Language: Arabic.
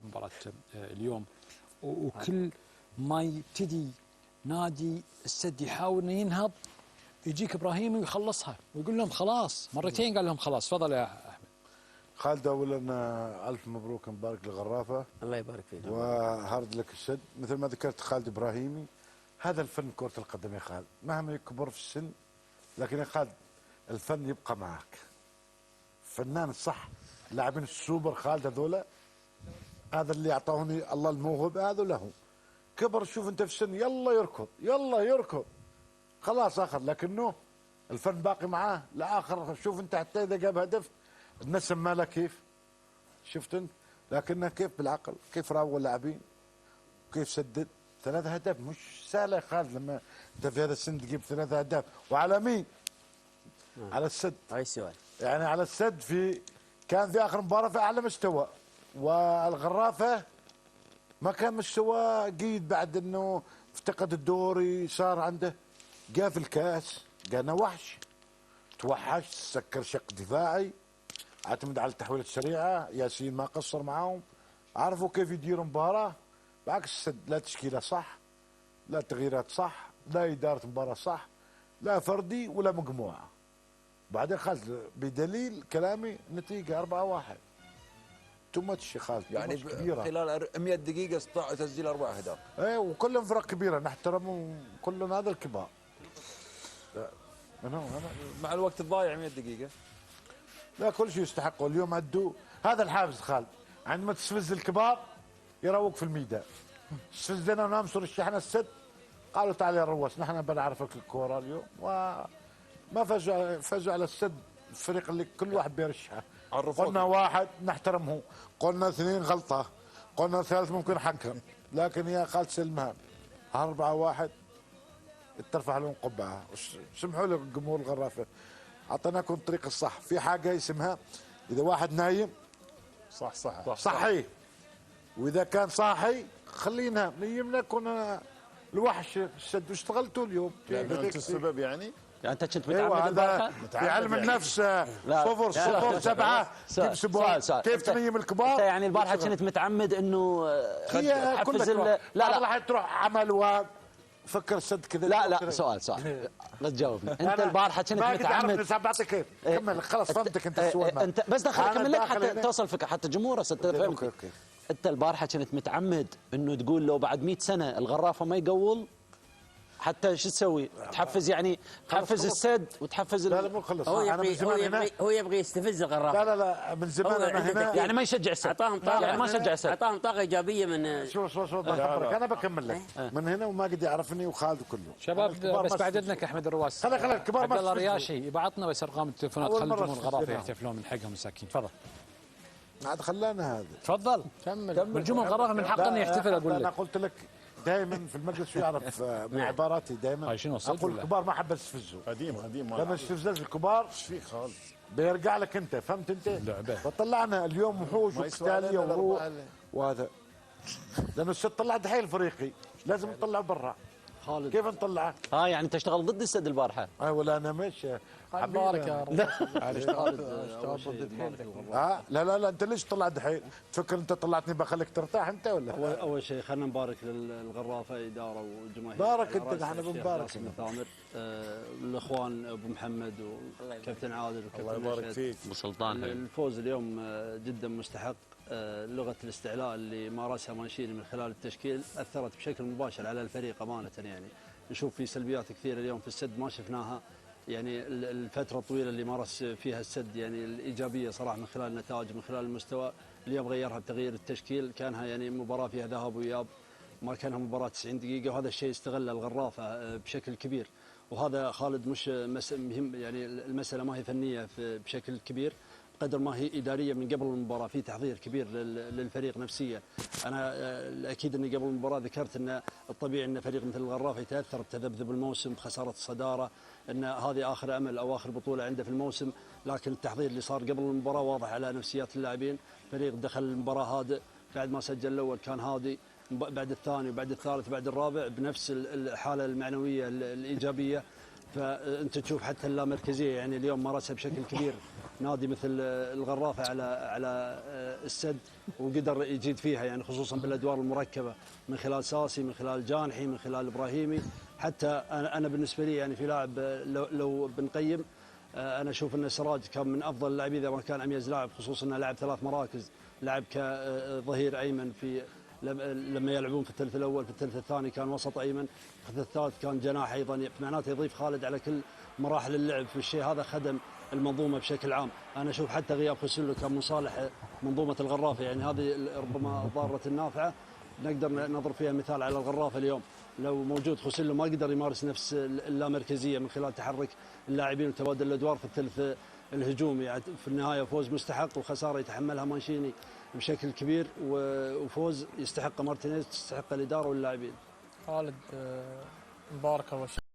مباراه اليوم، وكل ما يبتدي نادي السد يحاول انه ينهض يجيك ابراهيمي ويخلصها ويقول لهم خلاص، مرتين قال لهم خلاص. تفضل يا احمد. خالد، اولا الف مبروك، مبارك للغرافه. الله يبارك فيك. وهارد لك السد. مثل ما ذكرت خالد ابراهيمي، هذا الفن كره القدم يا خالد، مهما يكبر في السن، لكن يا خالد الفن يبقى معك. فنان صح، لاعبين السوبر خالد هذولا، هذا اللي اعطاهني الله الموهبه، هذا له كبر. شوف انت في السن يلا يركض يلا يركض، خلاص اخذ، لكنه الفن باقي معاه لاخر. شوف انت حتى اذا جاب هدف النسم ماله كيف، شفت انت، لكنه كيف بالعقل، كيف راوغ اللاعبين، كيف سدد 3 أهداف. مش سهله يا خالد لما انت في هذا السن تجيب 3 أهداف. وعلى مين؟ على السد. هاي السؤال يعني على السد كان في اخر مباراه في اعلى مستوى، والغرافه ما كان مستوى جيد بعد انه افتقد الدوري، صار عنده جاء في الكاس جانا وحش، توحش، سكر شق دفاعي، اعتمد على التحويلات السريعه. ياسين ما قصر معاهم، عرفوا كيف يديروا مباراه. بعكس السد لا تشكيله صح، لا تغييرات صح، لا اداره مباراه صح، لا فردي ولا مجموعه. بعدين خالد بدليل كلامي نتيجه 4-1 تو ماتش يا خالد، يعني كبيره خلال 100 دقيقه استطاعوا تسجيل 4 أهداف. ايه، وكلهم فرق كبيره نحترمهم كلهم، هذا الكبار. من هو أنا؟ مع الوقت الضايع 100 دقيقه. لا كل شيء يستحقوا اليوم، ادوا هذا الحافز خالد. عندما تستفز الكبار يروق في الميدان. استفزنا ونامس ورشحنا السد، قالوا تعال يا روس نحن بنعرفك الكوره اليوم، وما فازوا على السد، الفريق اللي كل واحد بيرشحه. قلنا 1 نحترمه، قلنا 2 غلطه، قلنا 3 ممكن حكم، لكن يا خالد سلمان 4-1 ترفع لهم قبعه. سمحوا لي جمهور الغرافه، اعطيناكم الطريق الصح. في حاجه اسمها اذا واحد نايم صحي، واذا كان صاحي خلينا نيمنا. كنا الوحش السد واشتغلتوا اليوم. انت السبب يعني انت كنت ايوه، متعمد هذا في علم يعني. النفس 0-0-7 سؤال كيف تنيم الكبار. انت يعني البارحه كنت متعمد انه هي تحفز لا راح تروح عمل فكر السد كذا. لا سؤال لا تجاوبني. انت البارحه كنت متعمد. بعطيك كيف كمل، خلاص فهمتك انت السؤال. انت بس دخل اكمل لك حتى توصل فكره، حتى الجمهور فهمت. انت البارحه كنت متعمد انه تقول لو بعد 100 سنه الغرافه ما يقول، حتى شو تسوي؟ تحفز يعني تحفز السد وتحفز لا مو خلص. هو يبغى يستفز الغرافه. لا من زمان انا هنا يعني ما يشجع السد، اعطاهم طاقه، يعني ما شجع السد، اعطاهم طاقه ايجابيه من شوف انا بكمل لك من هنا، وما قد يعرفني وخالد كله. شباب بس بعد اذنك احمد الرواس، خلي الكبار عبد الله الرياشي يبعثنا بس ارقام التليفونات، خلي جمهور الغرافه يحتفلون من حقهم مساكين. تفضل. عاد خلانا هذا. تفضل كمل. بالجمهور الغرافه من حقه انه يحتفل. اقول لك انا قلت لك دائما في المجلس يعرف من عباراتي دائما اقول الكبار ما حب يستفزوا. قديم لما استفزاز الكبار ايش فيك خالد؟ بيرجع لك انت، فهمت انت؟ لعبه. فطلعنا اليوم وحوش وقتاليه وروح وهذا، لانه السد طلع دحيل فريقي لازم نطلعه برا. خالد كيف نطلعه؟ يعني انت تشتغل ضد السد البارحه؟ ولا انا ماشي مبارك يا رب. لا انت ليش طلع دحيل؟ تفكر انت طلعتني بخليك ترتاح انت ولا؟ اول شيء خلينا نبارك للغرافه اداره وجماهير. بارك انت، نحن بنبارك ثامر، الاخوان ابو محمد وكابتن عادل وكابتن الله يبارك فيك ابو سلطان. الفوز اليوم جدا مستحق. لغه الاستعلاء اللي مارسها مانشيني من خلال التشكيل اثرت بشكل مباشر على الفريق امانه. يعني نشوف في سلبيات كثيره اليوم في السد ما شفناها يعني الفتره الطويله اللي مارس فيها السد، يعني الايجابيه صراحه من خلال النتائج من خلال المستوى. اليوم غيرها بتغيير التشكيل، كانها يعني مباراه فيها ذهاب واياب، ما كانها مباراه 90 دقيقه، وهذا الشيء استغل الغرافه بشكل كبير. وهذا خالد مش مهم، يعني المساله ما هي فنيه بشكل كبير قدر ما هي اداريه. من قبل المباراه في تحضير كبير للفريق نفسيا. انا اكيد اني قبل المباراه ذكرت ان الطبيعي ان فريق مثل الغرافه يتاثر بتذبذب الموسم، بخساره الصداره، ان هذه اخر امل او اخر بطوله عنده في الموسم. لكن التحضير اللي صار قبل المباراه واضح على نفسيات اللاعبين. فريق دخل المباراه هادئ، بعد ما سجل الاول كان هادي، بعد الثاني وبعد الثالث بعد الرابع بنفس الحاله المعنويه الايجابيه. فانت تشوف حتى اللامركزيه يعني اليوم مارسها بشكل كبير نادي مثل الغرافه على السد، وقدر يجيد فيها يعني خصوصا بالادوار المركبه من خلال ساسي، من خلال جانحي، من خلال ابراهيمي. حتى انا بالنسبه لي يعني في لاعب لو بنقيم، انا اشوف ان سراج كان من افضل اللاعبين اذا ما كان اميز لاعب، خصوصا انه لعب 3 مراكز، لعب كظهير ايمن في لما يلعبون في الثلث الاول، في الثلث الثاني كان وسط ايمن، في الثلث الثالث كان جناح ايضا، معناته يضيف خالد على كل مراحل اللعب، في الشيء هذا خدم المنظومه بشكل عام. انا اشوف حتى غياب خوسيلو كان من صالح منظومه الغرافه، يعني هذه ربما الضاره النافعه نقدر نضرب فيها مثال على الغرافه اليوم. لو موجود خوسيلو ما قدر يمارس نفس اللامركزيه من خلال تحرك اللاعبين وتبادل الادوار في الثلث الهجومي، يعني في النهايه فوز مستحق وخساره يتحملها مانشيني بشكل كبير، وفوز يستحق مارتينيز، تستحق الاداره واللاعبين. خالد مبارك اول شيء.